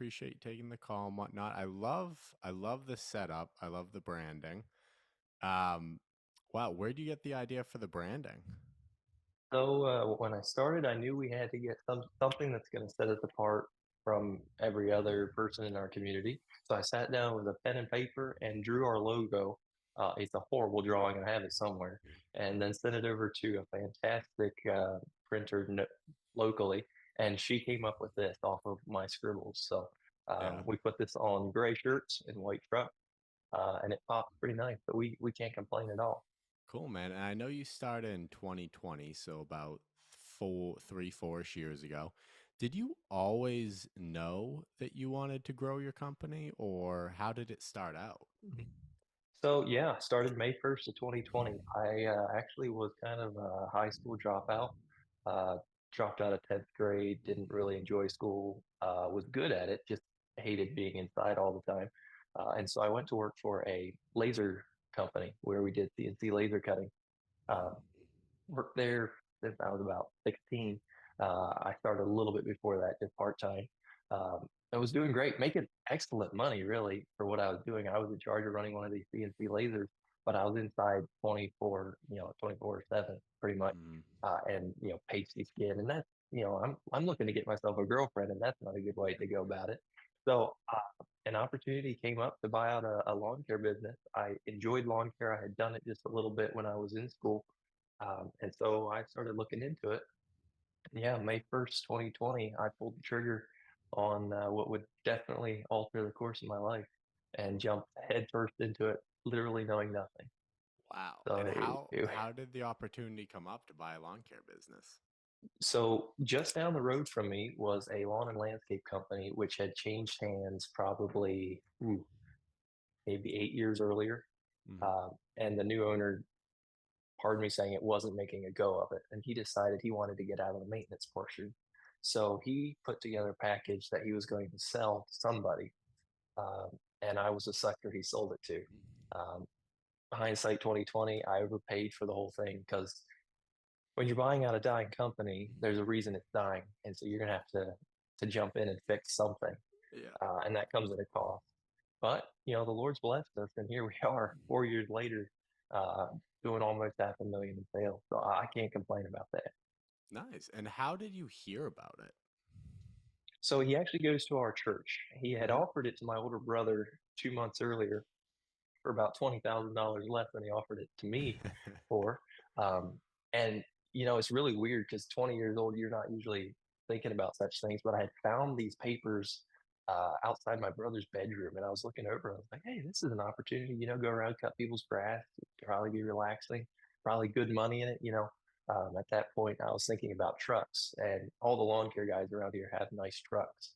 appreciate you taking the call and whatnot. I love the setup. I love the branding. Um, wow, where do you get the idea for the branding? So when I started, I knew we had to get something that's going to set us apart from every other person in our community. So I sat down with a pen and paper and drew our logo. It's a horrible drawing, and I have it somewhere, and then sent it over to a fantastic printer locally, and she came up with this off of my scribbles. So Yeah. we put this on gray shirts and white truck, and it popped pretty nice. But we can't complain at all. Cool, man. And I know you started in 2020, so about 4 ish years ago. Did you always know that you wanted to grow your company, or how did it start out? So yeah, started May 1st of 2020. I actually was kind of a high school dropout. Uh, Dropped out of 10th grade, didn't really enjoy school, was good at it, just hated being inside all the time. And so I went to work for a laser company where we did CNC laser cutting. Uh, Worked there since I was about 16. I started a little bit before that, just part-time. I was doing great, making excellent money really for what I was doing. I was in charge of running one of these CNC lasers, but I was inside 24/7 pretty much. Mm, And pasty skin. And that's, I'm looking to get myself a girlfriend, and that's not a good way to go about it. So an opportunity came up to buy out a lawn care business. I enjoyed lawn care. I had done it just a little bit when I was in school. And so I started looking into it. Yeah, May 1st, 2020, I pulled the trigger on what would definitely alter the course of my life and jumped headfirst into it, literally knowing nothing. wow. So, And how did the opportunity come up to buy a lawn care business? so just down the road from me was a lawn and landscape company, which had changed hands probably maybe 8 years earlier. Hmm. And the new owner, pardon me saying it, wasn't making a go of it. And he decided he wanted to get out of the maintenance portion. So he put together a package that he was going to sell to somebody. Um, and I was the sector he sold it to. Um, Hindsight 2020, I overpaid for the whole thing because when you're buying out a dying company, there's a reason it's dying. And so you're going to have to jump in and fix something. Yeah. And that comes at a cost. But the Lord's blessed us, and here we are, 4 years later, uh, doing almost 500,000 in sales. So I can't complain about that. Nice. And how did you hear about it? So he actually goes to our church. He had Hmm. offered it to my older brother 2 months earlier for about $20,000 less than he offered it to me for. Um, and it's really weird because 20 years old, you're not usually thinking about such things. But I had found these papers outside my brother's bedroom, and I was looking over. And I was like, "Hey, this is an opportunity. Go around cut people's grass. It'd probably be relaxing. Probably good money in it." At that point, I was thinking about trucks, and all the lawn care guys around here have nice trucks.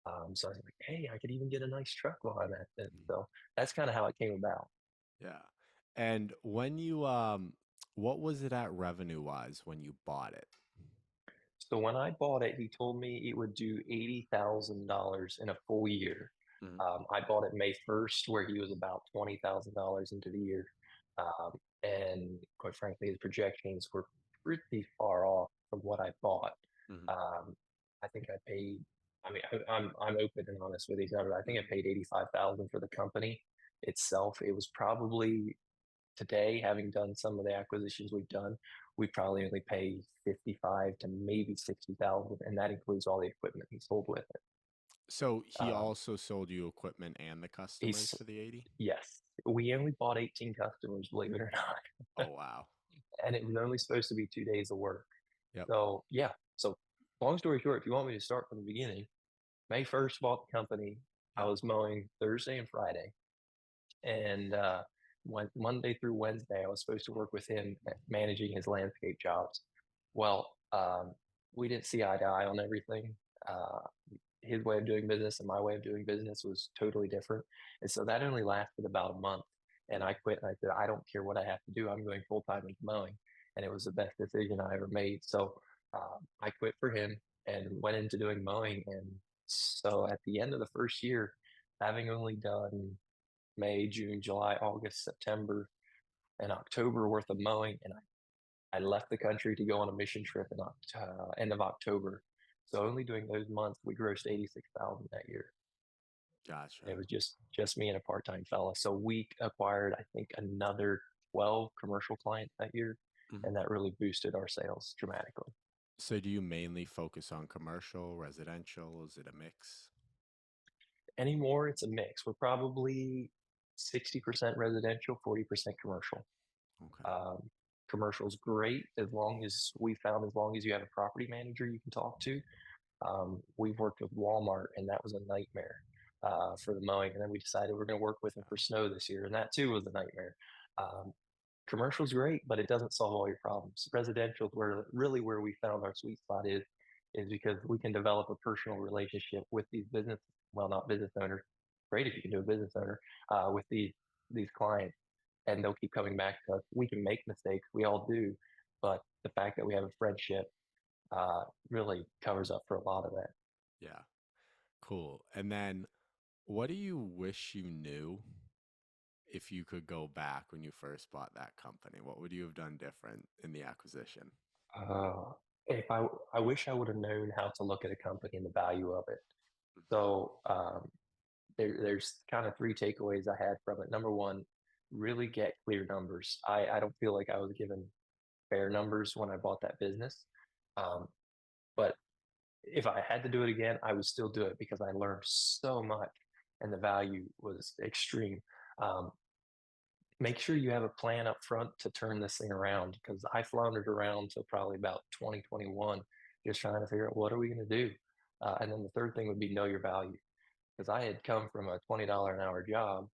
So I was like, "Hey, I could even get a nice truck while I'm at this." So that's kind of how it came about. Yeah. And when you what was it at revenue wise when you bought it? So when I bought it, he told me it would do $80,000 in a full year. Mhm. I bought it May 1st, where he was about $20,000 into the year. And quite frankly, his projections were pretty far off from what I bought. Mhm. Um, I think I paid, I mean, I'm open and honest with these numbers. I think I paid 85,000 for the company itself. It was probably today, having done some of the acquisitions we've done, we probably only pay 55 to maybe 60,000, and that includes all the equipment he sold with it. So he Um, also sold you equipment and the customers he's for the 80? Yes, we only bought 18 customers, believe it or not, Oh wow. and it was only supposed to be 2 days of work. Yep. So yeah, so long story short, if you want me to start from the beginning, May 1st bought the company. I Yep. was mowing Thursday and Friday. And Monday through Wednesday, I was supposed to work with him at managing his landscape jobs. Well, we didn't see eye to eye on everything. Uh, his way of doing business and my way of doing business was totally different. And so that only lasted about a month. And I quit and I said, I don't care what I have to do. I'm going full time into mowing. And it was the best decision I ever made. So I quit for him and went into doing mowing. And so at the end of the first year, having only done May, June, July, August, September, and October worth of mowing, and I left the country to go on a mission trip in end of October. So only during those months, we grossed 86,000 that year. Gotcha. It was just me and a part-time fella. So we acquired, I think, another 12 commercial clients that year, Mhm. and that really boosted our sales dramatically. So do you mainly focus on commercial, residential? Is it a mix? Anymore, it's a mix. We're probably 60% residential, 40% commercial. Okay. Um, Commercial's great as long as you have a property manager you can talk to. We've worked with Walmart, and that was a nightmare for the mowing. And then we decided we're going to work with them for snow this year, and that too was a nightmare. Um, Commercial's great, but it doesn't solve all your problems. Residential, where we found our sweet spot is because we can develop a personal relationship with these well, not business owners. Great if you can do a business owner with these clients, and they'll keep coming back to us. We can make mistakes, we all do, but the fact that we have a friendship really covers up for a lot of that. Yeah. Cool. And then what do you wish you knew if you could go back when you first bought that company? What would you have done different in the acquisition? Uh, if I wish I would have known how to look at a company and the value of it. Mhm. So there's kind of three takeaways I had from it. Number one, really get clear numbers. I don't feel like I was given fair numbers when I bought that business. Um, but if I had to do it again, I would still do it because I learned so much and the value was extreme. Um, Make sure you have a plan up front to turn this thing around because I floundered around till probably about 2021, just trying to figure out what are we going to do. And then the third thing would be know your value because I had come from a $20 an hour job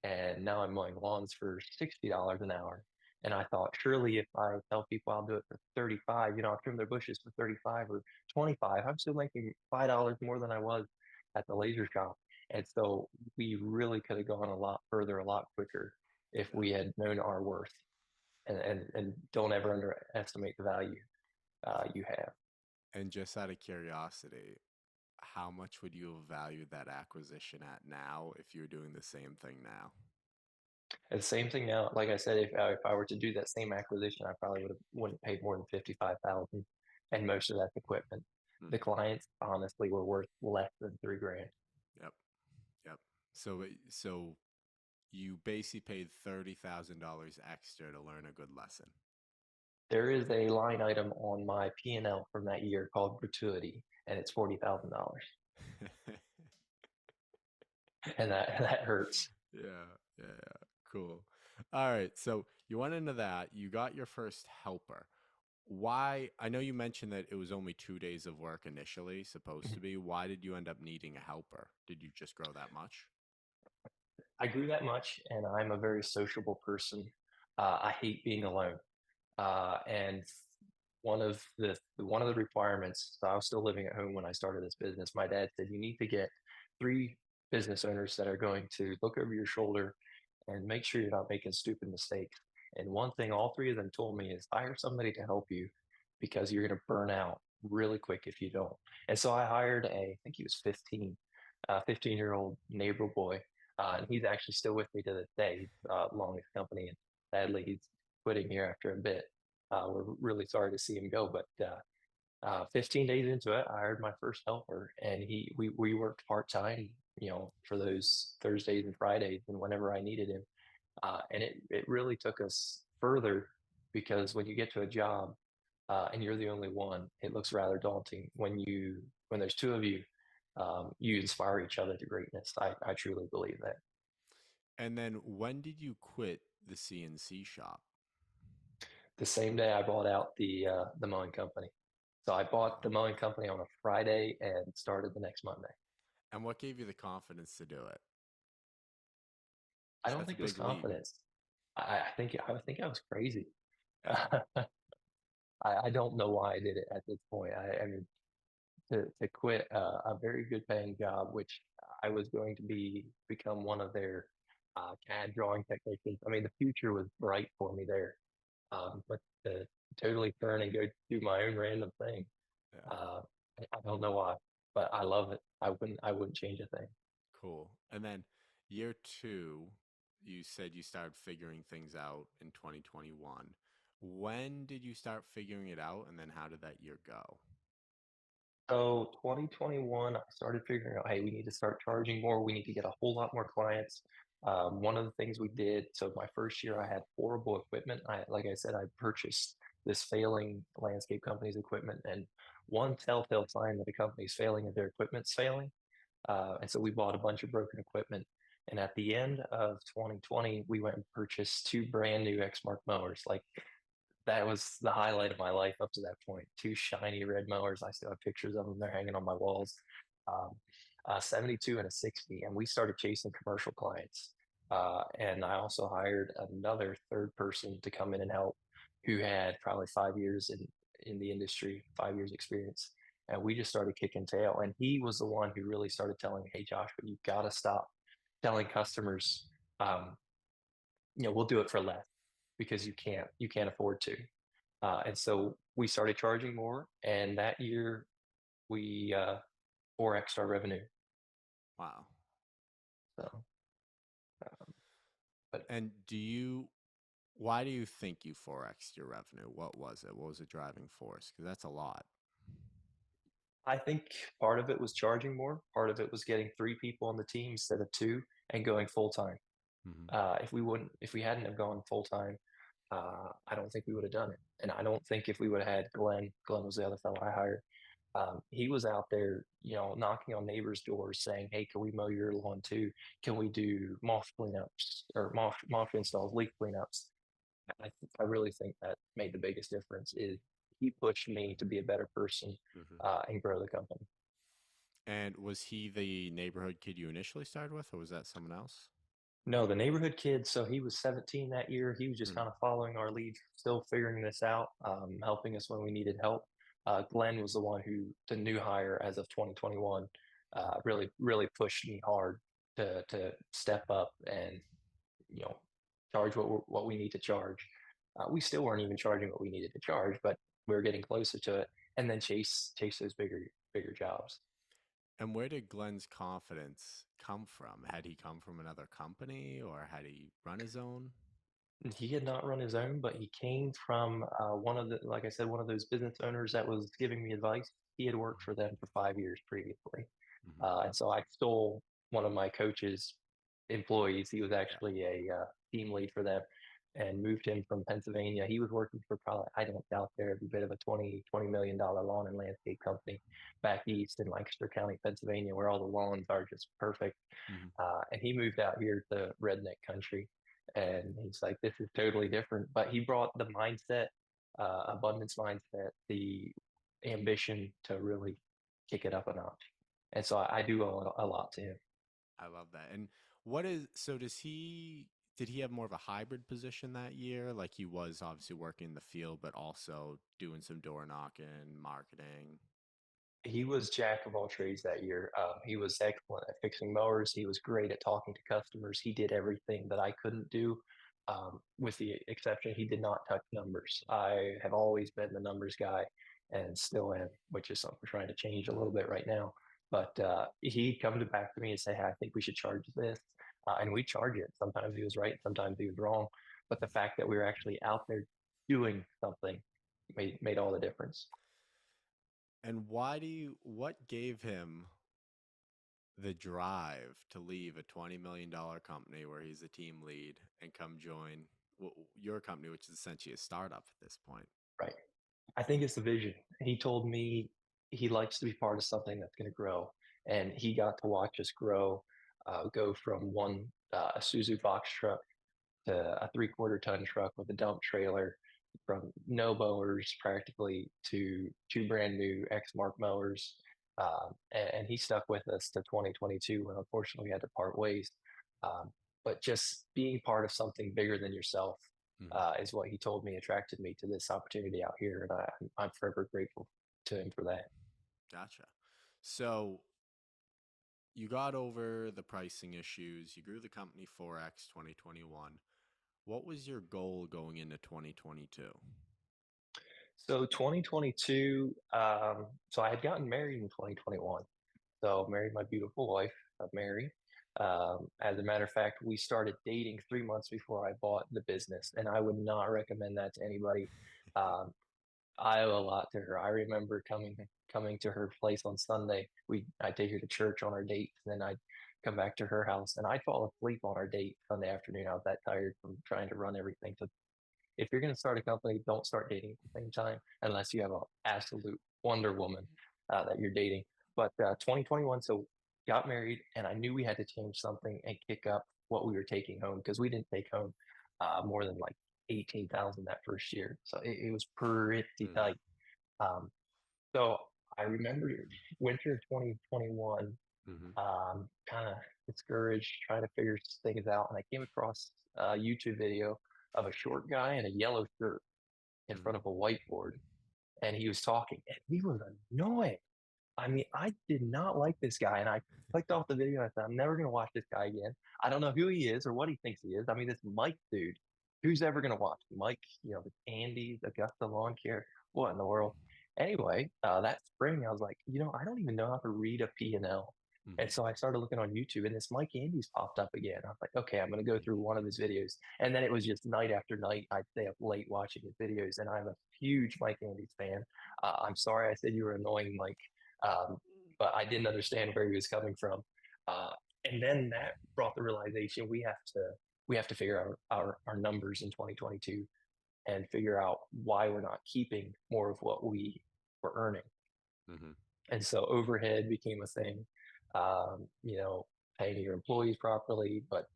and now I'm mowing lawns for $60 an hour. And I thought, surely if I tell people I'll do it for 35, I'll trim their bushes for 35 or 25, I'm still making $5 more than I was at the laser shop. And so we really could have gone a lot further, a lot quicker if Yeah. we had known our worth and don't ever underestimate the value you have. And just out of curiosity, how much would you have valued that acquisition at now if you were doing the same thing now? And the same thing now, like I said, if I were to do that same acquisition, I probably wouldn't pay more than 55,000, and most of that's equipment. The Hmm. clients honestly were worth less than 3 grand. Yep. Yep. So you basically paid $30,000 extra to learn a good lesson. There is a line item on my P&L from that year called gratuity, and it's $40,000, and that hurts. Yeah, yeah. Cool. All right. So you went into that. You got your first helper. Why? I know you mentioned that it was only 2 days of work initially, supposed to be. Why did you end up needing a helper? Did you just grow that much? I grew that much, and I'm a very sociable person. I hate being alone. And one of the requirements, so I was still living at home when I started this business. My dad said you need to get three business owners that are going to look over your shoulder and make sure you're not making stupid mistakes. And one thing all three of them told me is hire somebody to help you because you're going to burn out really quick if you don't. And so I hired I think he was 15, 15-year-old neighbor boy. And he's actually still with me to this day. He's longest company. And sadly, he's quitting here after a bit. We're really sorry to see him go, but 15 days into it, I hired my first helper, and we worked part time, for those Thursdays and Fridays, and whenever I needed him. And it really took us further because when you get to a job and you're the only one, it looks rather daunting. When there's two of you, you inspire each other to greatness. I truly believe that. And then when did you quit the CNC shop? The same day I bought out the mowing company. So I bought the Wow. mowing company on a Friday and started the next Monday. And what gave you the confidence to do it? I 'Cause don't that's a think it was big leap. confidence. I think I was crazy. Yeah. I don't know why I did it at this point. I mean, to quit a very good paying job, which I was going to become one of their CAD drawing technicians. I mean, the future was bright for me there. But to totally turn and go do my own random thing, Yeah. uh, I don't know why, but I love it. I wouldn't change a thing. Cool. And then year two, you said you started figuring things out in 2021. When did you start figuring it out? And then how did that year go? So 2021, I started figuring out, hey, we need to start charging more. We need to get a whole lot more clients. One of the things we did, so my first year, I had horrible equipment. Like I said, I purchased this failing landscape company's equipment, and one telltale sign that a company's failing is their equipment's failing. And so we bought a bunch of broken equipment. And at the end of 2020, we went and purchased two brand new Exmark mowers. Like that was the highlight of my life up to that point. Two shiny red mowers. I still have pictures of them. They're hanging on my walls. Um, a 72 and a 60. And we started chasing commercial clients. And I also hired another third person to come in and help who had probably 5 years in the industry, 5 years experience. And we just started kicking tail. And he was the one who really started telling me, hey, Josh, but you've got to stop telling customers, um, we'll do it for less because you can't afford to. And so we started charging more, and that year we 4x our revenue. Wow. So, um, but And why do you think you 4x your revenue? What was it? What was the driving force? Because that's a lot. I think part of it was charging more. Part of it was getting three people on the team instead of two and going full time. Hmm. If we hadn't have gone full time, I don't think we would have done it. And I don't think if we would have had Glenn, Glenn was the other fellow I hired. He was out there, knocking on neighbors' doors saying, "Hey, can we mow your lawn too? Can we do moss cleanups or moss installs, leaf cleanups?" I really think that made the biggest difference. Is he pushed me to be a better person Hmm. and grow the company. And was he the neighborhood kid you initially started with, or was that someone else? No, the neighborhood kid. So he was 17 that year. He was just Hmm. kind of following our lead, still figuring this out, helping us when we needed help. Glenn was the one the new hire as of 2021, really, really pushed me hard to step up and, you know, charge what we need to charge. We still weren't even charging what we needed to charge, but we were getting closer to it, and then chase those bigger jobs. And where did Glenn's confidence come from? Had he come from another company or had he run his own? He had not run his own, but he came from like I said, one of those business owners that was giving me advice. He had worked for them for 5 years previously. Hmm. And so I stole one of my coach's employees. He was Yeah. actually a team lead for them and moved him from Pennsylvania. He was working for probably, I don't doubt there, every bit of a $20 million lawn and landscape company back east in Lancaster County, Pennsylvania, where all the lawns are just perfect. Hmm. And he moved out here to redneck country. And he's like, this is totally different. But he brought the mindset, abundance mindset, the ambition to really kick it up a notch. And so I do owe a lot to him. I love that. And did he have more of a hybrid position that year? Like he was obviously working in the field, but also doing some door knocking, marketing. He was jack of all trades that year. He was excellent at fixing mowers. He was great at talking to customers. He did everything that I couldn't do, with the exception he did not touch numbers. I have always been the numbers guy and still am, which is something we're trying to change a little bit right now. But he'd come back to me and say, "Hey, I think we should charge this," and we charge it. Sometimes he was right, sometimes he was wrong. But the fact that we were actually out there doing something made all the difference. And what gave him the drive to leave a $20 million company where he's a team lead and come join your company, which is essentially a startup at this point? Right. I think it's the vision. He told me he likes to be part of something that's going to grow, and he got to watch us grow, go from one Suzu box truck to a 3/4 ton truck with a dump trailer, from no mowers practically to two brand new Exmark mowers. And he stuck with us to 2022 when unfortunately we had to part ways. Um, but just being part of something bigger than yourself Hmm. is what he told me attracted me to this opportunity out here. And I'm forever grateful to him for that. Gotcha. So you got over the pricing issues, you grew the company 4x 2021. What was your goal going into 2022? So 2022, so I had gotten married in 2021. So married my beautiful wife, Mary. As a matter of fact, we started dating 3 months before I bought the business, and I would not recommend that to anybody. Um, I owe a lot to her. I remember coming. coming to her place on Sunday. I'd take her to church on our date, and then I'd come back to her house, and I'd fall asleep on our date Sunday afternoon. I was that tired from trying to run everything. So if you're going to start a company, don't start dating at the same time unless you have an absolute Wonder Woman that you're dating. But 2021, so got married, and I knew we had to change something and kick up what we were taking home because we didn't take home more than like 18,000 that first year. So it was pretty Mm-hmm. tight. Um, so I remember winter of 2021, Mm-hmm. kind of discouraged, trying to figure things out. And I came across a YouTube video of a short guy in a yellow shirt in Mm-hmm. front of a whiteboard. And he was talking, and he was annoying. I mean, I did not like this guy, and I clicked off the video and I said, I'm never going to watch this guy again. I don't know who he is or what he thinks he is. I mean, this Mike dude, who's ever going to watch Mike, the Andes, Augusta lawn care? What in the world? Anyway, that spring, I was like, I don't even know how to read a P&L. Mm-hmm. And so I started looking on YouTube, and this Mike Andes popped up again. I was like, okay, I'm going to go through one of his videos. And then it was just night after night. I'd stay up late watching his videos, and I'm a huge Mike Andes fan. I'm sorry I said you were annoying, Mike. Um, but I didn't understand where he was coming from. Uh, and then that brought the realization we have to figure out our numbers in 2022 and figure out why we're not keeping more of what we were earning. Mm-hmm. And so overhead became a thing. Paying your employees properly, but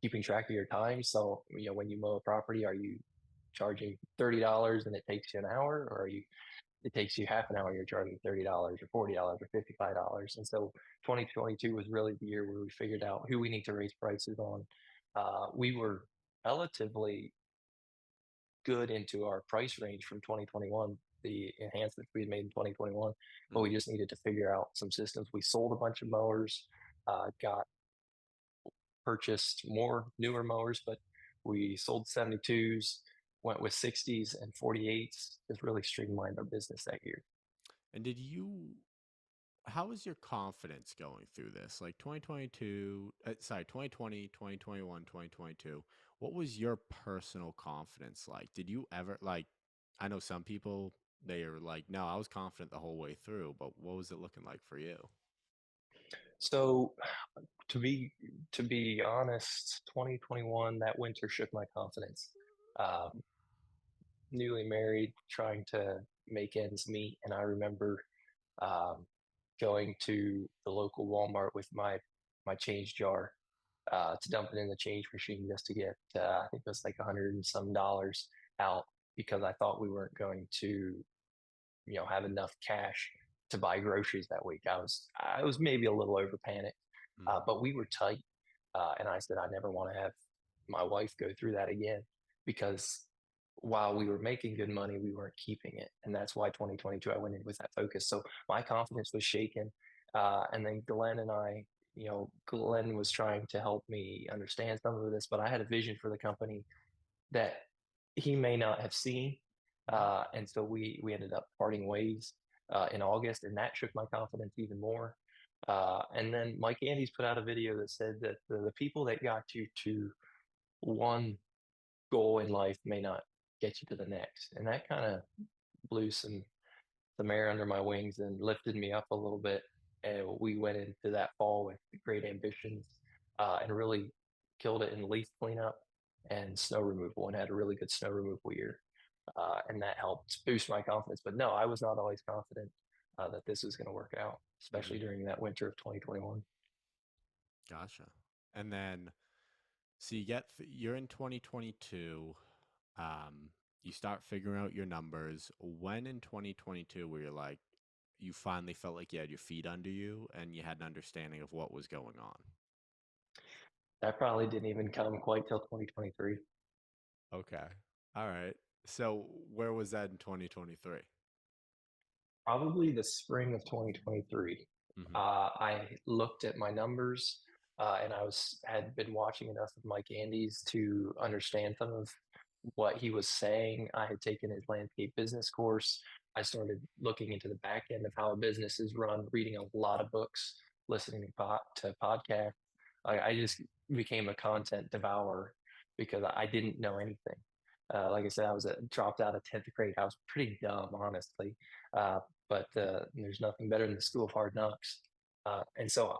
keeping track of your time. So, when you mow a property, are you charging $30 and it takes you an hour, or are you it takes you half an hour, you're charging $30 or $40 or $55. And so 2022 was really the year where we figured out who we need to raise prices on. We were relatively good into our price range from 2021, the enhancements we had made in 2021, but we Mm-hmm. just needed to figure out some systems. We sold a bunch of mowers, got purchased more newer mowers, but we sold 72s, went with 60s and 48s, just really streamlined our business that year. And how is your confidence going through this? Like 2022, sorry, 2020, 2021, 2022. What was your personal confidence like? Did you ever, like, I know some people, they are like, no, I was confident the whole way through, but what was it looking like for you? So to be to be honest, 2021, that winter shook my confidence. Um, Newly married, trying to make ends meet, and I remember um, going to the local Walmart with my change jar to dump it in the change machine just to get I think it was like 100 and some dollars out because I thought we weren't going to have enough cash to buy groceries that week. I was maybe a little over panicked, Mm-hmm. but we were tight, and I said I never want to have my wife go through that again because while we were making good money, we weren't keeping it, and that's why 2022 I went in with that focus. So my confidence was shaken, and then Glenn and I. Glenn was trying to help me understand some of this, but I had a vision for the company that he may not have seen. Mm-hmm. And so we ended up parting ways in August, and that shook my confidence even more. And then Mike Andes put out a video that said that the people that got you to one goal in life may not get you to the next. And that kind of blew some air under my wings and lifted me up a little bit. And we went into that fall with great ambitions and really killed it in leaf cleanup and snow removal and had a really good snow removal year. And that helped boost my confidence. But no, I was not always confident that this was going to work out, Mm-hmm. especially during that winter of 2021. Gotcha. And then, so you're in 2022. Um, you start figuring out your numbers. When in 2022 where you're like, you finally felt like you had your feet under you and you had an understanding of what was going on? That probably didn't even come quite till 2023. Okay. All right. So where was that in 2023? Probably the spring of 2023. Mm-hmm. I looked at my numbers, and I had been watching enough of Mike Andes to understand some of what he was saying. I had taken his landscape business course. I started looking into the back end of how a business is run, reading a lot of books, listening to podcasts. I just became a content devourer because I didn't know anything. Like I said, dropped out of 10th grade. I was pretty dumb, honestly. but there's nothing better than the school of hard knocks. And so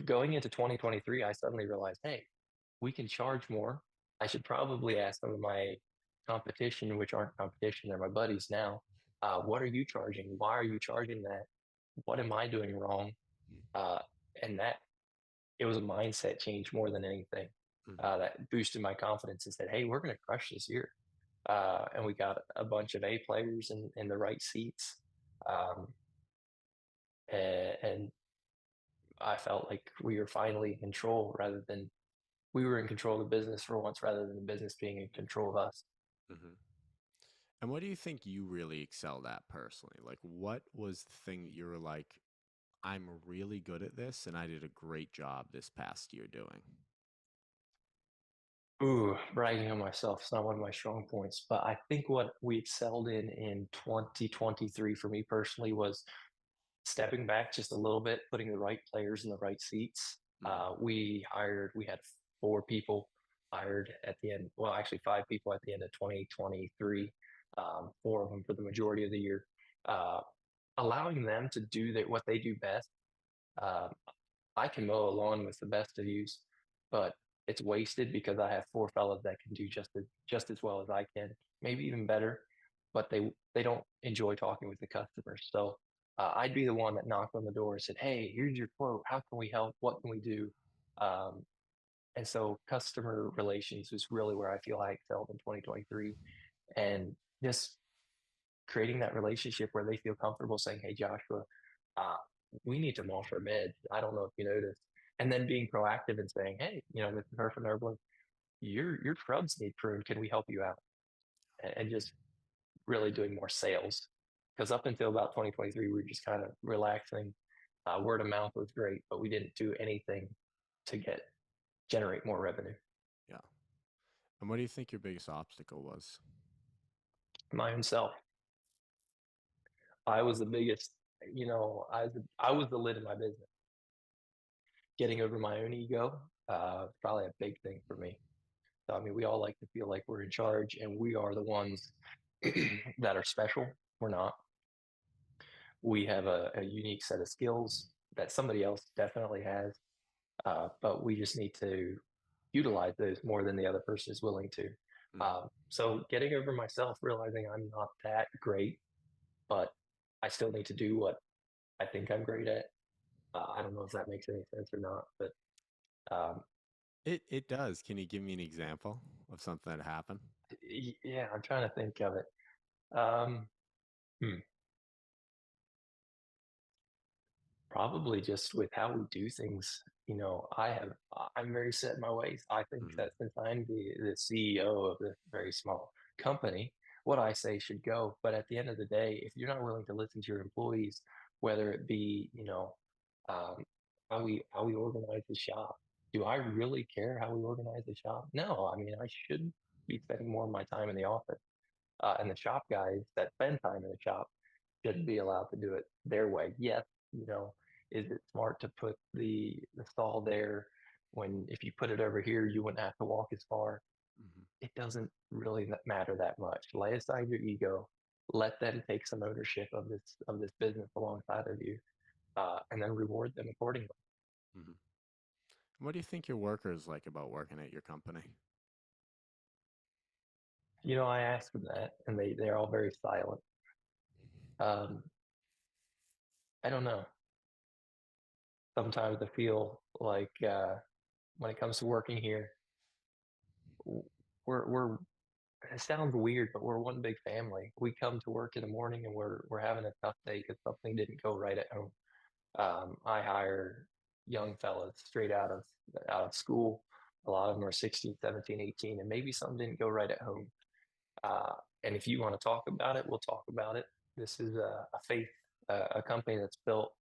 going into 2023, I suddenly realized, hey, we can charge more. I should probably ask some of my competition, which aren't competition, they're my buddies now. What are you charging? Why are you charging that? What am I doing wrong? Uh, and that it was a mindset change more than anything Mm-hmm. that boosted my confidence and said, hey, we're going to crush this year. And we got a bunch of A players in the right seats. Um, and I felt like we were finally in control rather than we were in control of the business for once rather than the business being in control of us. Mm-hmm. And what do you think you really excelled at personally? Like, what was the thing that you were like, I'm really good at this, and I did a great job this past year doing? Ooh, bragging on myself is not one of my strong points, but I think what we excelled in 2023 for me personally was stepping back just a little bit, putting the right players in the right seats. Mm-hmm. We had four people hired at the end, well, actually five people at the end of 2023, four of them for the majority of the year, uh, allowing them to do what they do best. Um, I can mow a lawn with the best of yous, but it's wasted because I have four fellas that can do just as well as I can, maybe even better, but they don't enjoy talking with the customers. So I'd be the one that knocked on the door and said, "Hey, here's your quote. How can we help? What can we do?" Um, and so customer relations was really where I feel I excelled in 2023, and just creating that relationship where they feel comfortable saying, "Hey, Joshua, uh, we need to mulch our bed. I don't know if you noticed." And then being proactive and saying, "Hey, this is Herf and Herblin, your shrubs need pruned. Can we help you out?" And just really doing more sales. Because up until about 2023, we were just kind of relaxing. Word of mouth was great, but we didn't do anything to generate more revenue. Yeah. And what do you think your biggest obstacle was? My own self, I was the biggest. I was the lid in my business. Getting over my own ego, probably a big thing for me. So, I mean, we all like to feel like we're in charge and we are the ones that are special. We're not. We have a unique set of skills that somebody else definitely has, but we just need to utilize those more than the other person is willing to. Mm-hmm. So, getting over myself, realizing I'm not that great, but I still need to do what I think I'm great at. I don't know if that makes any sense or not, but um, It does. Can you give me an example of something that happened? yeah, I'm trying to think of it. Um, hmm, Probably just with how we do things. I'm very set in my ways. I think Mm-hmm. that since I'm the CEO of this very small company, what I say should go. But at the end of the day, if you're not willing to listen to your employees, whether it be, um, how we organize the shop, do I really care how we organize the shop? No, I mean I should be spending more of my time in the office. And the shop guys that spend time in the shop should be allowed to do it their way. Yes, you know, is it smart to put the stall there when if you put it over here, you wouldn't have to walk as far? Mm-hmm. It doesn't really matter that much. Lay aside your ego, let them take some ownership of this business alongside of you, and then reward them accordingly. Mm-hmm. What do you think your workers like about working at your company? I ask them that, and they're all very silent. Um, I don't know. Sometimes I feel like when it comes to working here, we're it sounds weird, but we're one big family. We come to work in the morning and we're having a tough day because something didn't go right at home. I hire young fellas straight out of school. A lot of them are 16, 17, 18, and maybe something didn't go right at home. Uh, and if you want to talk about it, we'll talk about it. This is a faith, a company that's built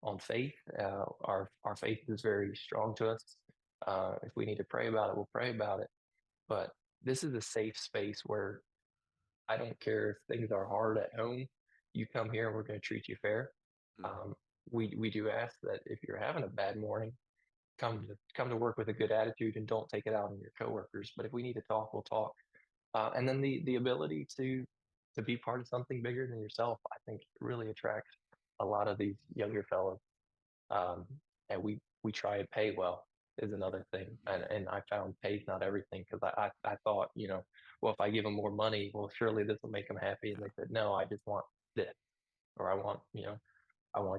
on faith. Our faith is very strong to us. If we need to pray about it, we'll pray about it. But this is a safe space where I don't care if things are hard at home. You come here and we're going to treat you fair. Mm-hmm. Um, we do ask that if you're having a bad morning, come to work with a good attitude and don't take it out on your coworkers. But if we need to talk, we'll talk. And then the ability to to be part of something bigger than yourself, I think it really attracts a lot of these younger fellows. Um, and we try and pay well is another thing. And I found pay's not everything because I thought, well, if I give them more money, well, surely this will make them happy. And Yeah. they said, no, I just want this, or I want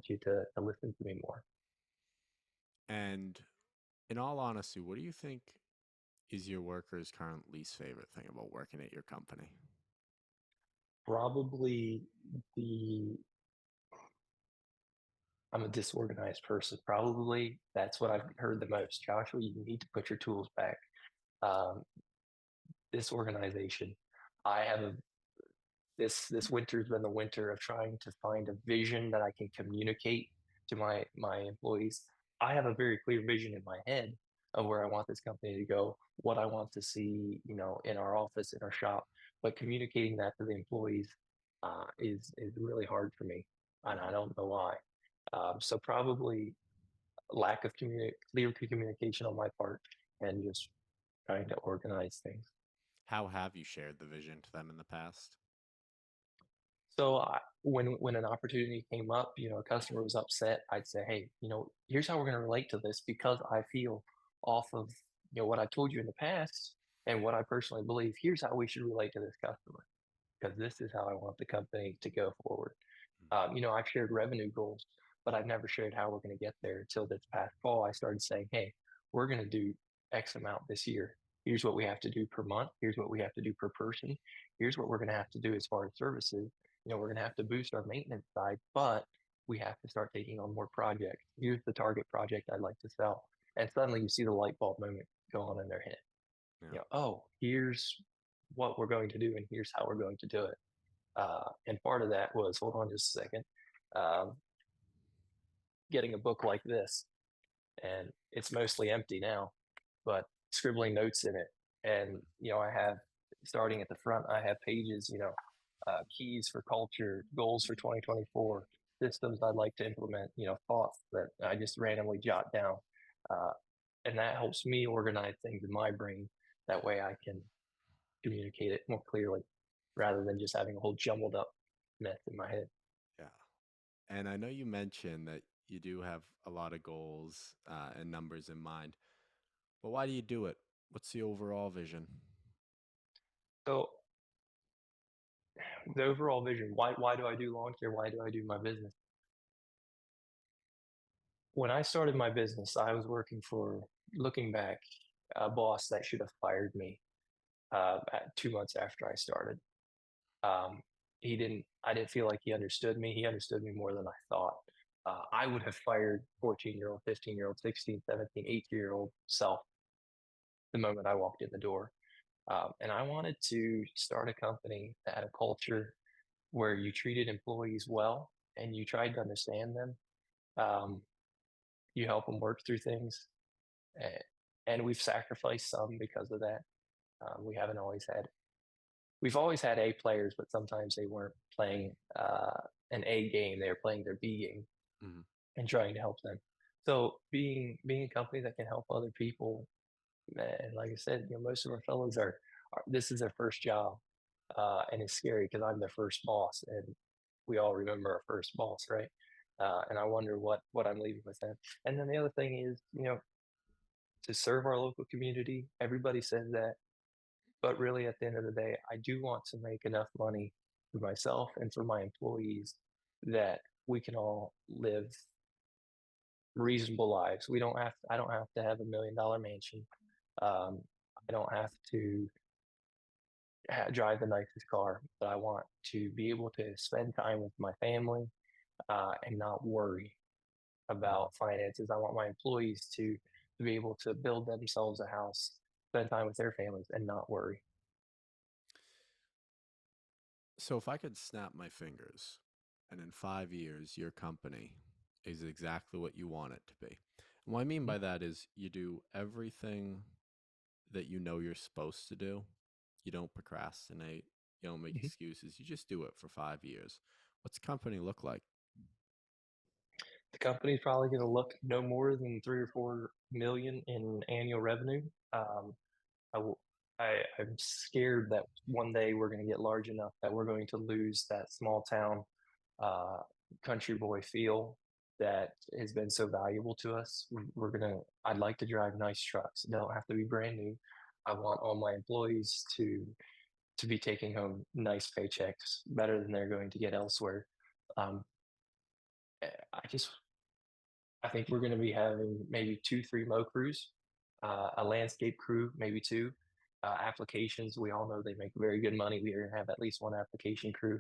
you to listen to me more. And in all honesty, what do you think is your workers' current least favorite thing about working at your company? Probably the I'm a disorganized person. Probably that's what I've heard the most. Joshua, you need to put your tools back. Um, Disorganization. I have a this winter's been the winter of trying to find a vision that I can communicate to my employees. I have a very clear vision in my head of where I want this company to go, what I want to see, in our office, in our shop. But communicating that to the employees is really hard for me, and I don't know why. So probably lack of clear communication on my part, and just trying to organize things. How have you shared the vision to them in the past? So when an opportunity came up, a customer was upset, I'd say, hey, here's how we're going to relate to this because I feel off of what I told you in the past and what I personally believe. Here's how we should relate to this customer because this is how I want the company to go forward. I've shared revenue goals, but I've never shared how we're going to get there until this past fall. I started saying, hey, we're going to do X amount this year. Here's what we have to do per month. Here's what we have to do per person. Here's what we're going to have to do as far as services. We're going to have to boost our maintenance side, but we have to start taking on more projects. Here's the target project I'd like to sell. And suddenly you see the light bulb moment go on in their head. Yeah. Oh, here's what we're going to do, and here's how we're going to do it. And part of that was, hold on just a second, um, getting a book like this, and it's mostly empty now, but scribbling notes in it. And, I have, starting at the front, I have pages, keys for culture, goals for 2024, systems I'd like to implement, thoughts that I just randomly jot down. Uh, and that helps me organize things in my brain. That way I can communicate it more clearly rather than just having a whole jumbled up mess in my head. Yeah. And I know you mentioned that you do have a lot of goals and numbers in mind, but why do you do it? What's the overall vision? So the overall vision, why do I do lawn care? Why do I do my business? When I started my business, I was working for, looking back, a boss that should have fired me at 2 months after I started. Um, I didn't feel like he understood me. He understood me more than I thought. I would have fired 14-year-old, 15-year-old, 16, 17, 18-year-old self the moment I walked in the door. And I wanted to start a company that had a culture where you treated employees well and you tried to understand them. Um, you help them work through things. a- And we've sacrificed some because of that. We haven't always had, we've always had A players, but sometimes they weren't playing an A game. They were playing their B game Mhm. and trying to help them. So being a company that can help other people, man, like I said, most of our fellows are this is their first job, and it's scary because I'm their first boss, and we all remember our first boss, right? And I wonder what I'm leaving with them. And then the other thing is, to serve our local community. Everybody says that, but really, at the end of the day, I do want to make enough money for myself and for my employees that we can all live reasonable lives. I don't have to have $1 million mansion. Um, I don't have to drive the nicest car, but I want to be able to spend time with my family and not worry Mhm. about finances. I want my employees to be able to build themselves a house, spend time with their families, and not worry. So, if I could snap my fingers and in 5 years, your company is exactly what you want it to be. And what I mean Mhm, by that is you do everything that you know you're supposed to do. You don't procrastinate. You don't make mhm. excuses. You just do it for 5 years. What's the company look like? The company's probably going to look no more than 3 or 4 million in annual revenue. Um, I'm scared that one day we're going to get large enough that we're going to lose that small town uh, country boy feel that has been so valuable to us. I'd like to drive nice trucks. They don't have to be brand new. I want all my employees to be taking home nice paychecks, better than they're going to get elsewhere. Um, I just I think we're going to be having maybe two, three mow crews, a landscape crew, maybe two. Applications, we all know they make very good money. We are going to have at least one application crew.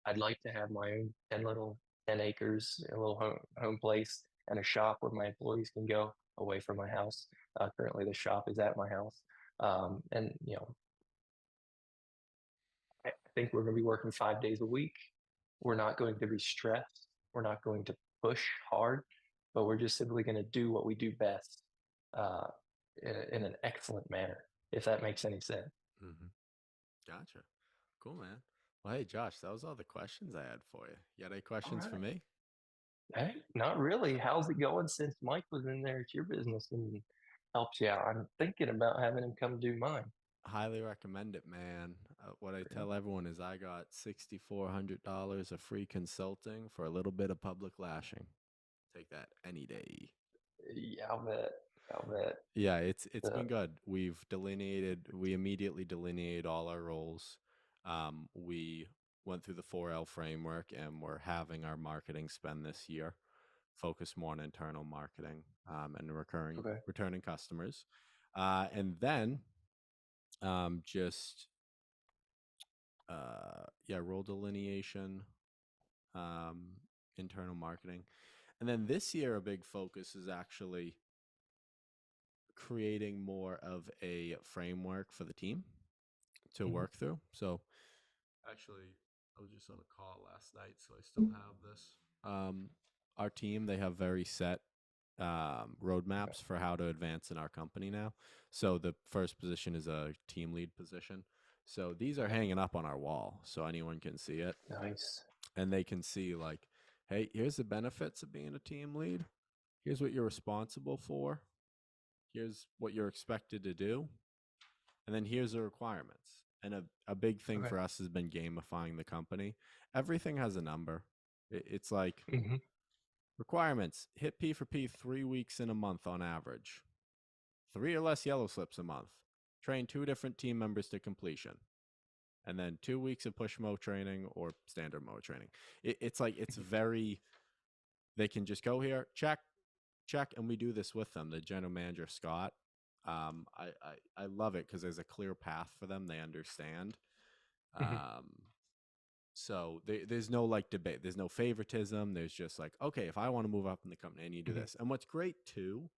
I'd like to have my own 10 acres, a little home place, and a shop where my employees can go away from my house. Currently, the shop is at my house. And, I think we're going to be working 5 days a week. We're not going to be stressed. We're not going to push hard, but we're just simply going to do what we do best uh, in an excellent manner, if that makes any sense. Hmm. Gotcha. Cool, man. Well, hey, Josh, that was all the questions I had for you. You got any All questions for right. me? Hey, not really. How's it going since Mike was in there at your business and helped you out? I'm thinking about having him come do mine. Highly recommend it, man. What I Yeah, tell everyone is I got $6,400 of free consulting for a little bit of public lashing. Take that any day. yeah, I'll bet. I'll bet. Yeah, it's Uh, been good. We immediately delineated all our roles. We went through the 4L framework and we're having our marketing spend this year focus more on internal marketing and recurring okay. returning customers. And then just yeah, role delineation, um, internal marketing. And then this year a big focus is actually creating more of a framework for the team to Mhm. work through. So actually, I was just on a call last night, so I still have this. Our team, they have very set Okay. roadmaps for how to advance in our company now. So the first position is a team lead position. So these are Okay. hanging up on our wall so anyone can see it Nice. and they can see, like, hey, here's the benefits of being a team lead. Here's what you're responsible for. Here's what you're expected to do. And then here's the requirements. And a big thing Okay. for us has been gamifying the company. Everything has a number. It's like Hmm. requirements hit P for P 3 weeks in a month on average, three or less yellow slips a month, train two different team members to completion, and then 2 weeks of push mo training or standard mo training. It's like, it's very, they can just go here, check, check, and we do this with them. The general manager, Scott, I love it because there's a clear path for them. They understand. Hmm. Um, so there's no like debate. There's no favoritism. There's just like, okay, if I want to move up in the company, I need to do Hmm. this. And what's great too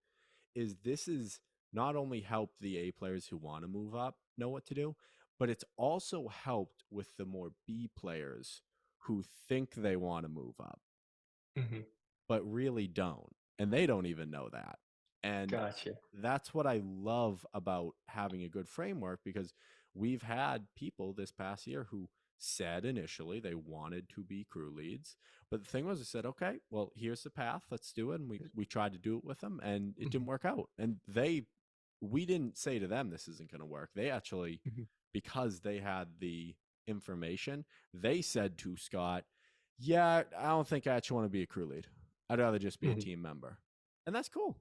is this is not only helped the A players who want to move up know what to do, but it's also helped with the more B players who think they want to move up Hmm. but really don't. And they don't even know that. And Gotcha. that's what I love about having a good framework, because we've had people this past year who said initially they wanted to be crew leads. But the thing was, I said, okay, well, here's the path. Let's do it. And we tried to do it with them and it didn't Hmm. work out. And we didn't say to them, this isn't going to work. They actually, Hmm. because they had the information, they said to Scott, yeah, I don't think I actually want to be a crew lead. I'd rather just be a Hmm. team member. And that's cool.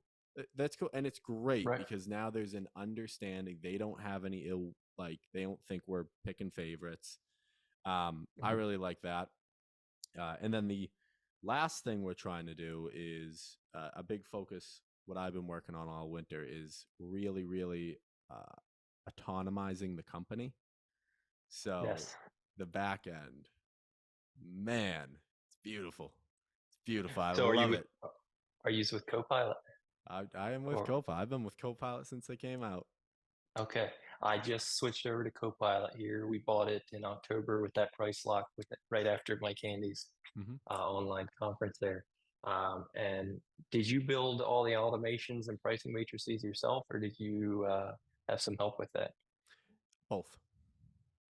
That's cool. And it's great Right. because now there's an understanding. They don't have any ill, like, they don't think we're picking favorites. I Hmm. really like that. And then the last thing we're trying to do is a big focus. What I've been working on all winter is really, really autonomizing the company. So Yes. the back end, man, it's beautiful. It's beautiful. I So are you love with it. are you with Copilot I am with or Copilot. I've been with Copilot since they came out. okay? I just switched over to Copilot here. We bought it in October with that price lock with it right after my candies Hmm. online conference there. And did you build all the automations and pricing matrices yourself, or did you have some help with that? Both.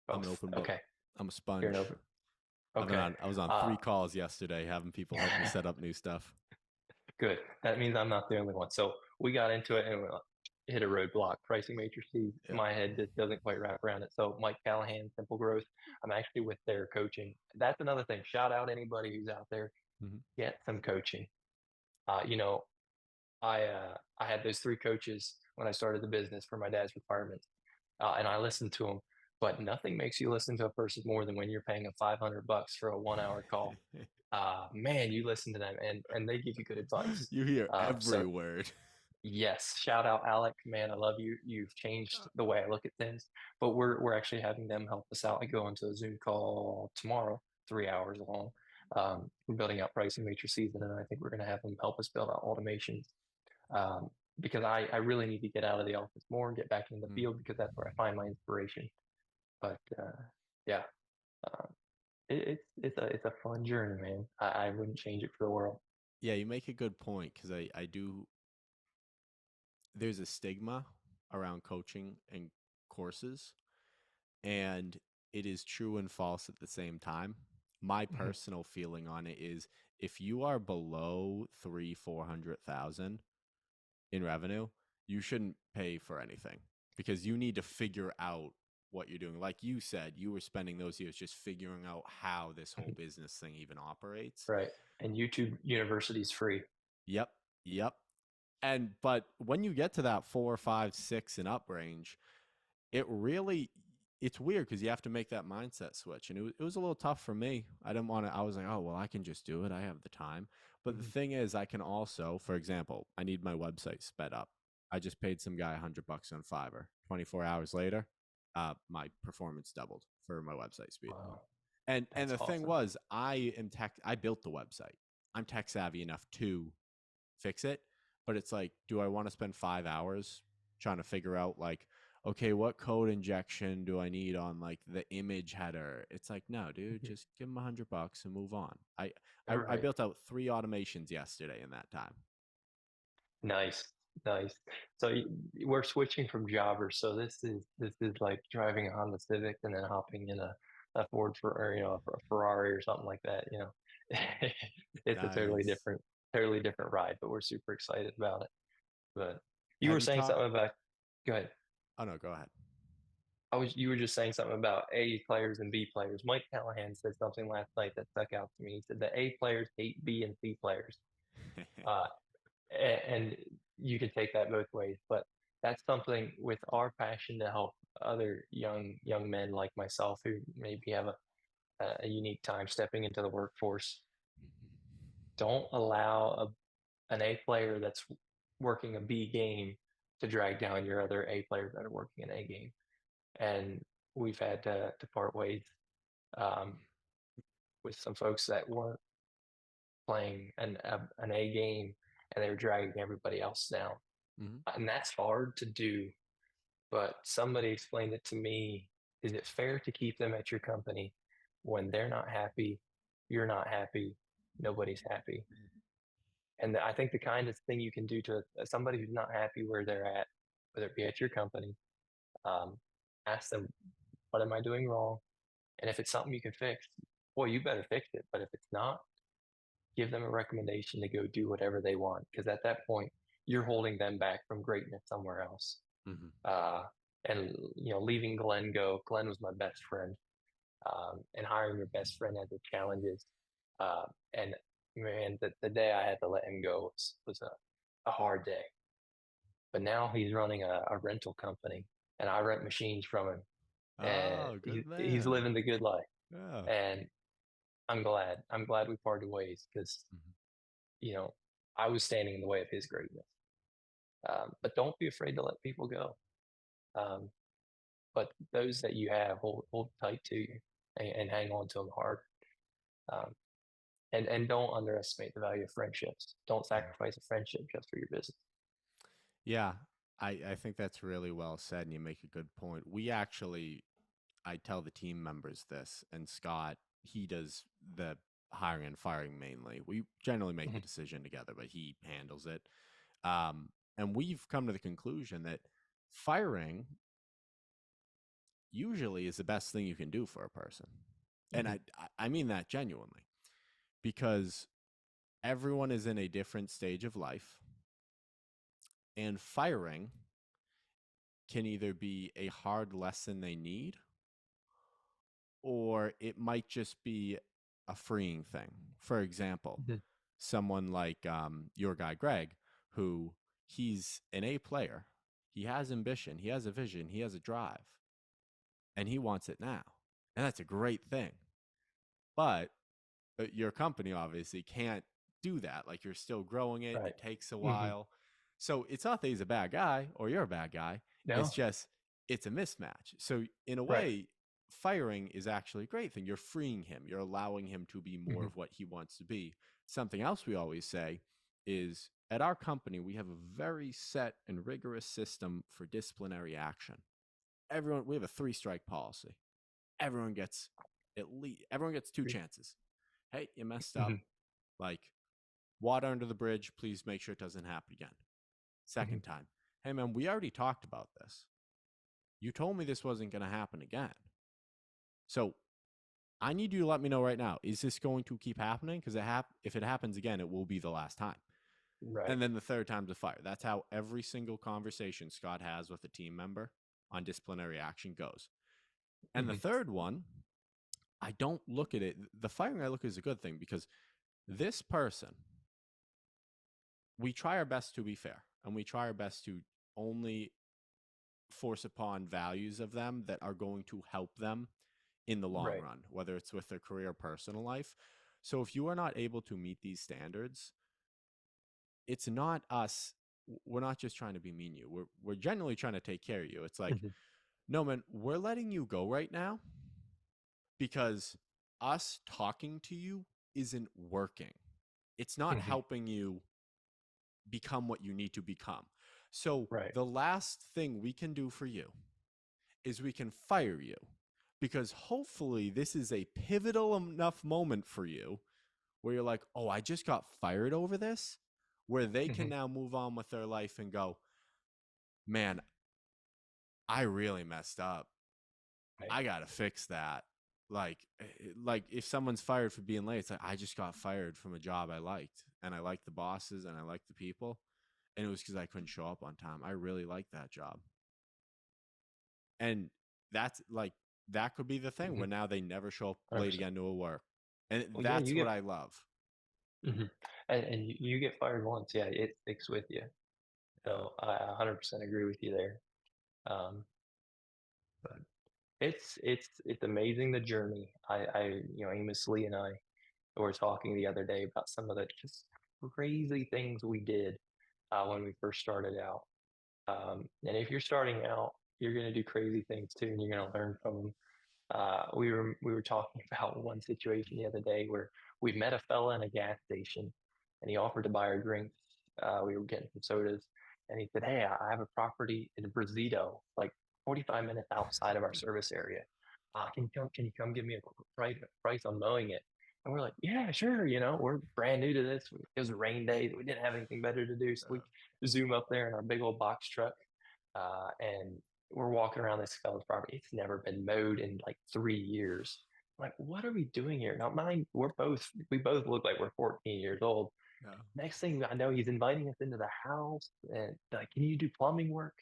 I'm an Both. open book. Okay. I'm a You're an sponge. open. Okay. I was on Uh, 3 calls yesterday having people help me set up new stuff. Good. That means I'm not the only one. So we got into it and hit a roadblock. Pricing matrices, Yeah. my head just doesn't quite wrap around it. So Mike Callahan, Simple Growth, I'm actually with their coaching. That's another thing. Shout out anybody who's out there, Hmm. get some coaching. You know, I had those three coaches when I started the business for my dad's retirement, and I listened to them. But nothing makes you listen to a person more than when you're paying a $500 for a 1 hour call. Man, you listen to them, and they give you good advice. You hear every So word. yes, shout out Alec, man, I love you. You've changed the way I look at things. But we're actually having them help us out. I go into a Zoom call tomorrow, 3 hours long. We're building out pricing matrices, and then I think we're going to have them help us build out automations, um, because I really need to get out of the office more and get back in the Mm. field because that's where I find my inspiration. But yeah, uh, it's a fun journey, man. I wouldn't change it for the world. Yeah, you make a good point because I do. There's a stigma around coaching and courses, and it is true and false at the same time. My Mhm. personal feeling on it is if you are below 400,000 in revenue, you shouldn't pay for anything because you need to figure out what you're doing. Like you said, you were spending those years just figuring out how this whole business thing even operates. Right. And YouTube University is free. Yep. Yep. And but when you get to that 4, 5, 6 and up range, it really it's weird because you have to make that mindset switch, and it was a little tough for me. I didn't want to. I was like, oh well, I can just do it. I have the time. But the Mhm. thing is, I can also, for example, I need my website sped up. I just paid some guy $100 on Fiverr. 24 hours later, my performance doubled for my website speed. Wow, And that's the thing awesome. was, I built the website. I'm tech savvy enough to fix it. But it's like, do I want to spend 5 hours trying to figure out like, okay, what code injection do I need on like the image header? It's like, no, dude, Mhm. just give them $100 and move on. I Right. built out 3 automations yesterday in that time. Nice. Nice. So we're switching from jobbers. So this is like driving a Honda Civic and then hopping in a Ford for or, a Ferrari or something like that. It's a Nice. totally different ride, but we're super excited about it. But you were Have you saying taught? something about, go ahead. Oh no, go ahead. You were just saying something about A players and B players. Mike Callahan said something last night that stuck out to me. He said the A players hate B and C players. Uh, and you can take that both ways, but that's something with our passion to help other young men like myself who maybe have a unique time stepping into the workforce. Don't allow an A player that's working a B game to drag down your other A players that are working an A game. And we've had to part ways, um, with some folks that weren't playing an A game and they were dragging everybody else down. Hmm. And that's hard to do. But somebody explained it to me. Is it fair to keep them at your company when they're not happy, you're not happy, nobody's happy? And I think the kindest thing you can do to somebody who's not happy where they're at, whether it be at your company, um, ask them, what am I doing wrong? And if it's something you can fix, well, you better fix it. But if it's not, give them a recommendation to go do whatever they want. Because at that point, you're holding them back from greatness somewhere else. Hmm. uh, and leaving Glenn go. Glenn was my best friend, and hiring your best friend has its challenges. And man, the day I had to let him go was a hard day. But now he's running a rental company, and I rent machines from him, and Oh, he's good he's man. living the good life. Yeah. And I'm glad. I'm glad we parted ways because Mhm. you know I was standing in the way of his greatness. But don't be afraid to let people go. Um, but those that you have, hold tight to you and hang on to them hard. Um, and don't underestimate the value of friendships. Don't Mhm. sacrifice a friendship just for your business. Yeah, I think that's really well said, and you make a good point. We actually, I tell the team members this, and Scott, he does the hiring and firing mainly. We generally make the Mhm. decision together, but he handles it. And we've come to the conclusion that firing usually is the best thing you can do for a person. And Mhm. I mean that genuinely because everyone is in a different stage of life, and firing can either be a hard lesson they need, or it might just be a freeing thing. For example, Mhm. someone like your guy Greg, who he's an A player, he has ambition, he has a vision, he has a drive, and he wants it now, and that's a great thing. But your company obviously can't do that. Like you're still growing it. Right. It takes a Hmm. while. So it's not that he's a bad guy or you're a bad guy. It's No. just it's a mismatch. So in a Right. way, firing is actually a great thing. You're freeing him. You're allowing him to be more Hmm. of what he wants to be. Something else we always say is at our company, we have a very set and rigorous system for disciplinary action. We have a three strike policy. Everyone gets everyone gets two chances. Hey, you messed up. Hmm. Like, water under the bridge. Please make sure it doesn't happen again. Hmm. Second time. Hey, man, we already talked about this. You told me this wasn't going to happen again. So I need you to let me know right now. Is this going to keep happening? Because if it happens again, it will be the last time. Right. And then the third time's a fire. That's how every single conversation Scott has with a team member on disciplinary action goes. And the Hmm. third one, I don't look at it. The firing I look at is a good thing because this person, we try our best to be fair and we try our best to only force upon values of them that are going to help them in the long Right. run, whether it's with their career or personal life. So if you are not able to meet these standards, it's not us. We're not just trying to be mean to you. We're genuinely trying to take care of you. It's like, Hmm. no, man, we're letting you go right now because us talking to you isn't working. It's not Hmm. helping you become what you need to become. So Right. the last thing we can do for you is we can fire you because hopefully this is a pivotal enough moment for you where you're like, oh, I just got fired over this, where they can Hmm. now move on with their life and go, man, I really messed up. Right. I got to fix that. Like if someone's fired for being late, it's like I just got fired from a job I liked and I liked the bosses and I liked the people and it was because I couldn't show up on time. I really liked that job. And that's like that could be the thing Hmm. where now they never show up late 100%. again to a work. And Well, yeah, that's you what get, I love. mhm. And you get fired once, yeah, it sticks with you. Yeah. So I 100% agree with you there. Um, but it's amazing the journey. Amos Lee and I were talking the other day about some of the just crazy things we did when we first started out. And if you're starting out, you're going to do crazy things too, and you're going to learn from them. We were talking about one situation the other day where we met a fella in a gas station, and he offered to buy our drinks. We were getting some sodas, and he said, "Hey, I have a property in Brazito, like 45 minutes outside of our service area. Can you come give me a price on mowing it?" And we're like, "Yeah, sure. We're brand new to this. It was a rain day. We didn't have anything better to do, so we zoom up there in our big old box truck, and we're walking around this fella's property. It's never been mowed in like 3 years. Like, what are we doing here? Now, mind, we both look like we're 14 years old. Yeah. Next thing I know, he's inviting us into the house and like, can you do plumbing work?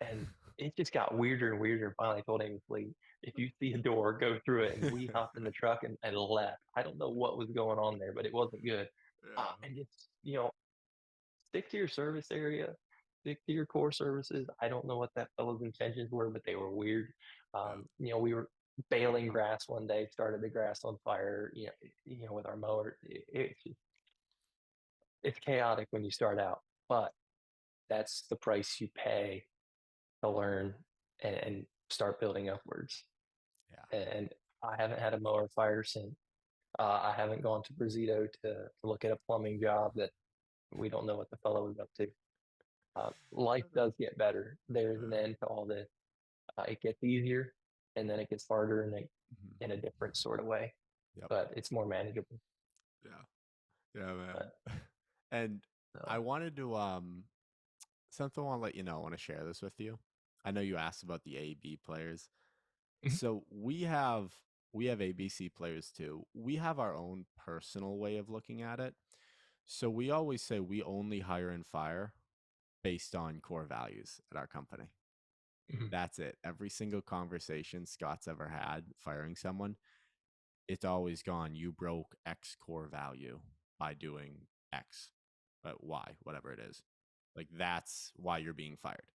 And it just got weirder and weirder. And finally, I told him, "Lee, if you see a door, go through it." And we hopped in the truck and left. I don't know what was going on there, but it wasn't good. Yeah. And it's, stick to your service area, stick to your core services. I don't know what that fellow's intentions were, but they were weird. Yeah. We were baling grass one day, started the grass on fire, with our mower. It's chaotic when you start out, but that's the price you pay to learn and start building upwards. Yeah. And I haven't had a mower fire since. I haven't gone to Brazito to look at a plumbing job that we don't know what the fellow was up to. Life does get better. There is an Yeah. end to all this. It gets easier, and then it gets harder Mhm. in a different sort of way, Yep. but it's more manageable. Yeah. Yeah, man. But And I so, wanted to something I want to let you know. I want to share this with you. I know you asked about the A B players. mhm. So we have ABC players too. We have our own personal way of looking at it. So we always say we only hire and fire based on core values at our company. Mhm. That's it. Every single conversation Scott's ever had firing someone, it's always gone, you broke X core value by doing X, but Y, whatever it is. Like that's why you're being fired.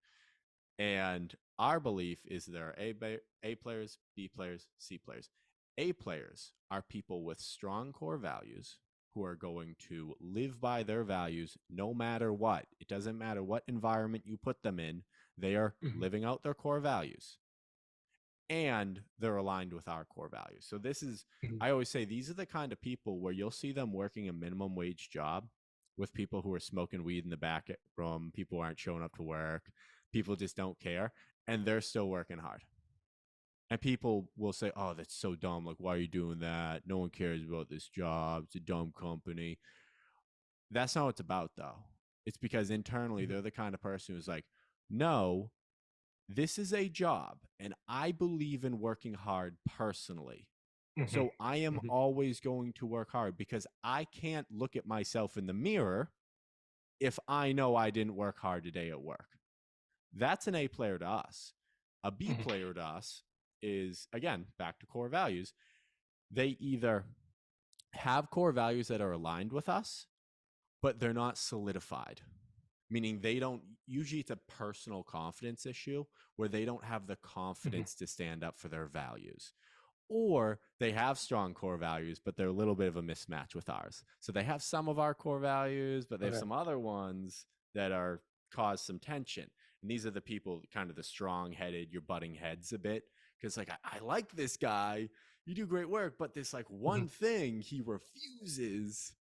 And our belief is there are A players, B players, C players. A players are people with strong core values who are going to live by their values no matter what. It doesn't matter what environment you put them in, they are Mhm. living out their core values and they're aligned with our core values. So this is, Mhm. I always say these are the kind of people where you'll see them working a minimum wage job with people who are smoking weed in the back room, people who aren't showing up to work, people just don't care, and they're still working hard. And people will say, "Oh, that's so dumb. Like, why are you doing that? No one cares about this job. It's a dumb company." That's not what it's about, though. It's because internally Mhm. they're the kind of person who's like, "No, this is a job and I believe in working hard personally. Mhm. So I am Mhm. always going to work hard because I can't look at myself in the mirror if I know I didn't work hard today at work." That's an A player to us. A B Mhm. player to us is, again, back to core values. They either have core values that are aligned with us, but they're not solidified, meaning they don't, usually it's a personal confidence issue where they don't have the Mhm. confidence to stand up for their values, or they have strong core values but they're a little bit of a mismatch with ours, so they have some of our core values but they have Okay. some other ones that are cause some tension. And these are the people, kind of the strong headed, you're butting heads a bit because like I like this guy, you do great work, but this like Mhm. one thing he refuses,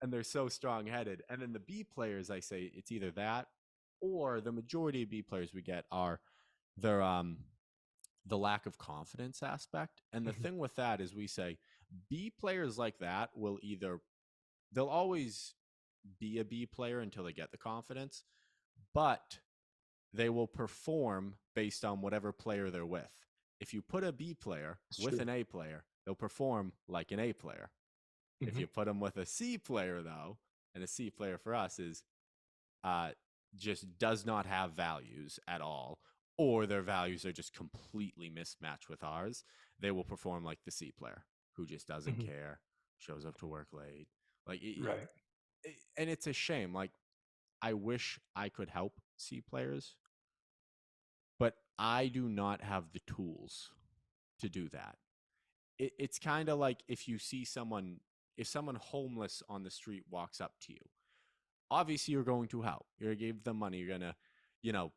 and they're so strong headed. And then the B players, I say it's either that or the majority of B players we get are they're the lack of confidence aspect. And the Mhm. thing with that is we say B players like that will either they'll always be a B player until they get the confidence, but they will perform based on whatever player they're with. If you put a B player That's with true. an A player, they'll perform like an A player. If Mhm. you put them with a C player though, and a C player for us is uh, just does not have values at all, or their values are just completely mismatched with ours, they will perform like the C player who just doesn't Mhm. care, shows up to work late. Like, Right. and it's a shame. Like, I wish I could help C players, but I do not have the tools to do that. It's kind of like if you see someone, if someone homeless on the street walks up to you, obviously you're going to help. You're going to give them money. You're going to, you know,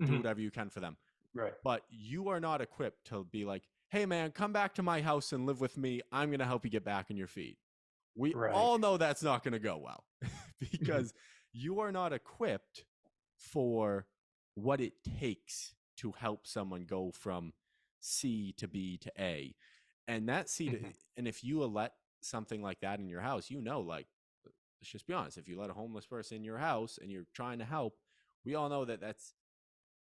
do Mhm. whatever you can for them. Right. But you are not equipped to be like, hey, man, come back to my house and live with me. I'm going to help you get back on your feet. We Right. all know that's not going to go well Mhm. because you are not equipped for what it takes to help someone go from C to B to A. And that C to, Mhm. and if you let something like that in your house, you know, like, let's just be honest, if you let a homeless person in your house and you're trying to help, we all know that that's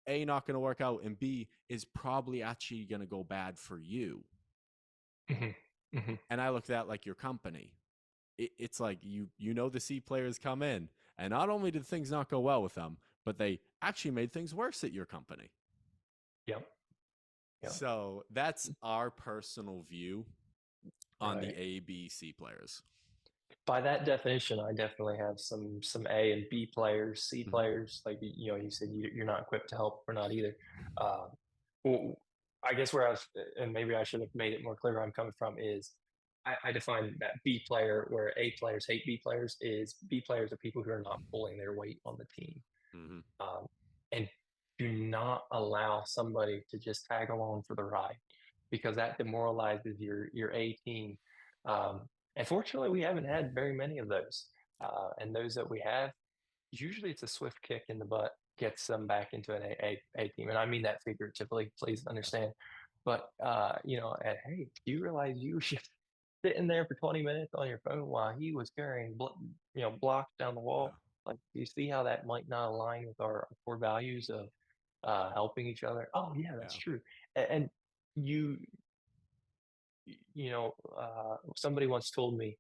A, not going to work out, and B, is probably actually going to go bad for you. Mhm. Mhm. And I look at that like your company. It's like you know the C players come in, and not only did things not go well with them, but they actually made things worse at your company. Yep. Yep. So that's our personal view on the Right. A, B, C players. By that definition, I definitely have some A and B players, C Mm-hmm. players. Like you know, you said you're not equipped to help. We're not either. Uh, well, I guess where I was, and maybe I should have made it more clear where I'm coming from is I define that B player where A players hate B players is B players are people who are not pulling their weight on the team, Mm-hmm. um, and do not allow somebody to just tag along for the ride because that demoralizes your A team. Um, and fortunately, we haven't had very many of those. Yep. And those that we have, usually it's a swift kick in the butt, gets them back into an A team. And I mean that figuratively, please Yep. understand. But, you know, and hey, do you realize you were just sitting there for 20 minutes on your phone while he was carrying, you know, blocks down the Yeah. wall? Like, do you see how that might not align with our core values of helping each other? Oh, yeah, that's Yeah. true. And you, you know, somebody once told me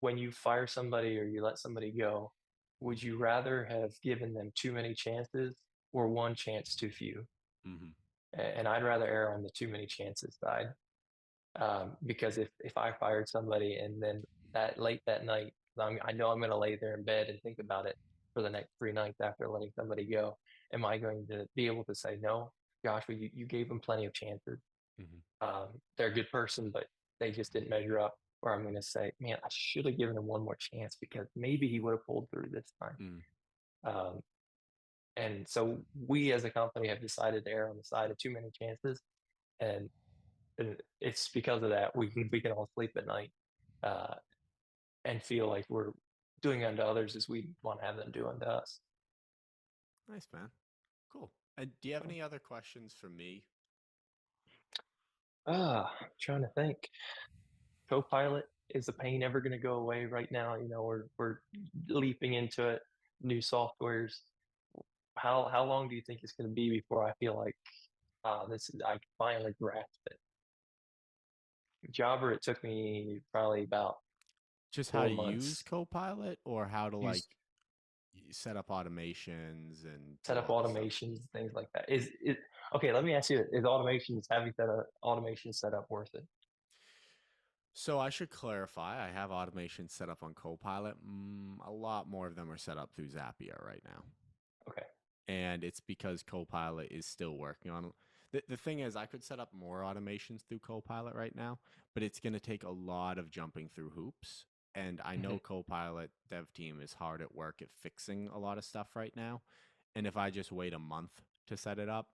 when you fire somebody or you let somebody go, would Mm-hmm. you rather have given them too many chances or one chance too few. Hmm. And I'd rather err on the too many chances side. Because if I fired somebody and then that late that night, I know I'm going to lay there in bed and think about it for the next 3 nights after letting somebody go. Am I going to be able to say, no, Joshua, you gave them plenty of chances. Hmm. They're a good person, but they just didn't measure up. Or I'm going to say, man, I should have given him one more chance because maybe he would have pulled through this time. Mm. Um, and so we as a company have decided to err on the side of too many chances. And it's because of that we can all sleep at night uh, and feel like we're doing unto others as we want to have them do unto us. Nice, man. Cool. And do you have So, any other questions for me? trying to think. Copilot, is the pain ever going to go away right now? We're leaping into it, new softwares. How long do you think it's going to be before I feel like this is I can finally grasp it? Jobber, it took me probably about Just how four to use months. Copilot or how to like Use set up automations and set do up all this stuff? automations, things like that. Is it okay? Let me ask you: is automations having that automation set up worth it? So I should clarify, I have automation set up on Copilot. A lot more of them are set up through Zapier right now. Okay. And it's because Copilot is still working on the thing is I could set up more automations through Copilot right now, but it's going to take a lot of jumping through hoops. And I Hmm. know Copilot dev team is hard at work at fixing a lot of stuff right now. And if I just wait a month to set it up,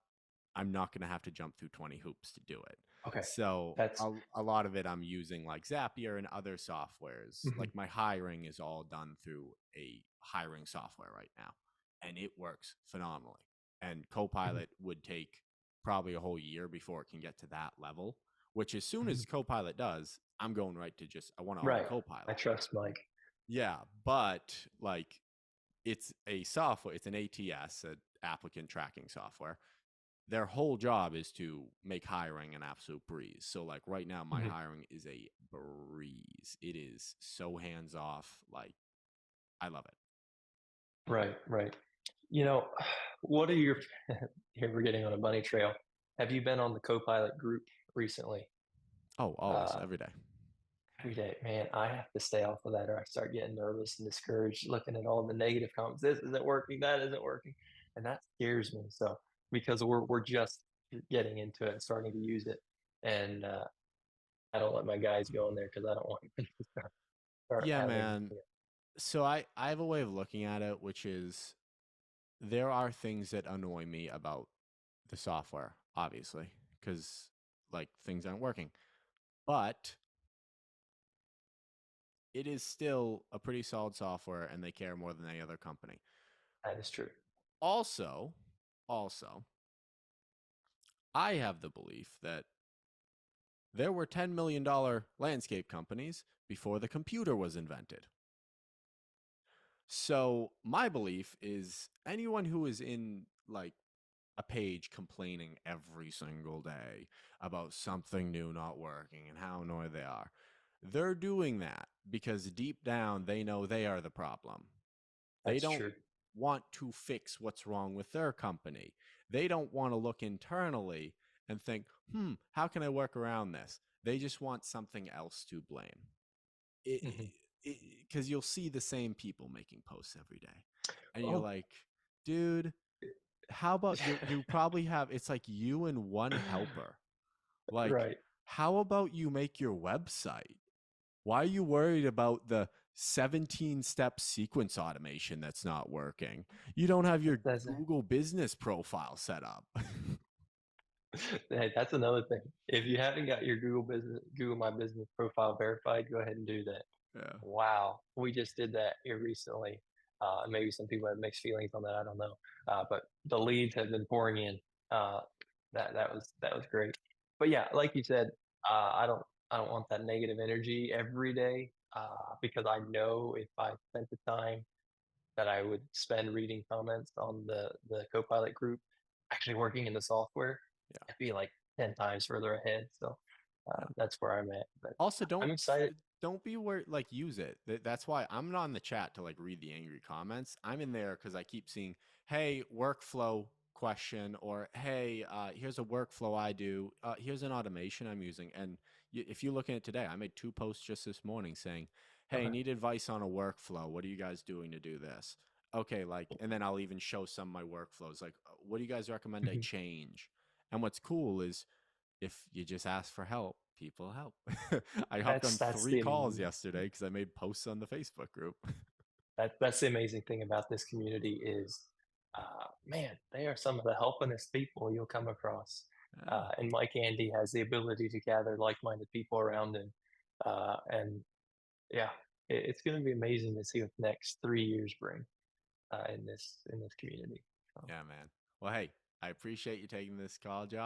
I'm not going to have to jump through 20 hoops to do it. Okay. So That's a lot of it I'm using like Zapier and other softwares. mhm. Like my hiring is all done through a hiring software right now, and it works phenomenally. And Mhm. Copilot would take probably a whole year before it can get to that level, which as soon Mhm. as Copilot does, I'm going right to just, I want to own Right. I Copilot. trust Mike. Yeah. But like it's a software, it's an ATS, an applicant tracking software. Their whole job is to make hiring an absolute breeze. So like right now, my Mhm. hiring is a breeze. It is so hands off. Like I love it. Right. Right. You know, what are your here? We're getting on a bunny trail. Have you been on the Copilot group recently? Oh, always, Uh, every day. every day, man. I have to stay off of that, or I start getting nervous and discouraged, looking at all the negative comments. This isn't working. That isn't working, and that scares me. So because we're just getting into it and starting to use it, and I don't let my guys go in there because I don't want them to start Yeah, having. man. So I have a way of looking at it, which is there are things that annoy me about the software, obviously, because like things aren't working. But it is still a pretty solid software, and they care more than any other company. That is true. Also, also, I have the belief that there were $10 million landscape companies before the computer was invented. So my belief is anyone who is in like a page complaining every single day about something new not working and how annoyed they are. They're doing that because deep down they know they are the problem. They That's don't true. want to fix what's wrong with their company. They don't want to look internally and think, how can I work around this? They just want something else to blame. Hmm. Because you'll see the same people making posts every day. And you're Oh, like, dude, how about you probably have it's like you and one helper. Like, right. how about you make your website? Why are you worried about the 17-step sequence automation that's not working? You don't have your That's Google business profile set up. hey, that's another thing. If you haven't got your Google My Business profile verified, go ahead and do that. Yeah. Wow, we just did that here recently. Maybe some people have mixed feelings on that. I don't know, but the leads have been pouring in. Uh, that was great. But yeah, like you said, I don't want that negative energy every day because I know if I spent the time that I would spend reading comments on the Copilot group, actually working in the software, Yeah. I'd be like 10 times further ahead. So Yeah. that's where I'm at. But Also, I'm excited. don't be worried. Like, use it. That's why I'm not in the chat to like read the angry comments. I'm in there because I keep seeing, hey, workflow question, or hey, here's a workflow I do. Here's an automation I'm using. And if you look at it today, I made two posts just this morning saying, hey, Okay. need advice on a workflow. What are you guys doing to do this? Okay, like, and then I'll even show some of my workflows. Like, what do you guys recommend I Mhm. change? And what's cool is if you just ask for help, people help. I hopped on That's three the calls yesterday because I made posts on the Facebook group. that's the amazing thing about this community is, man, they are some of the helpingest people you'll come across. Yeah, And Mike Andy has the ability to gather like-minded people around him, and yeah, it's going to be amazing to see what the next 3 years bring in this community. So. yeah, man. Well, hey, I appreciate you taking this call, Josh.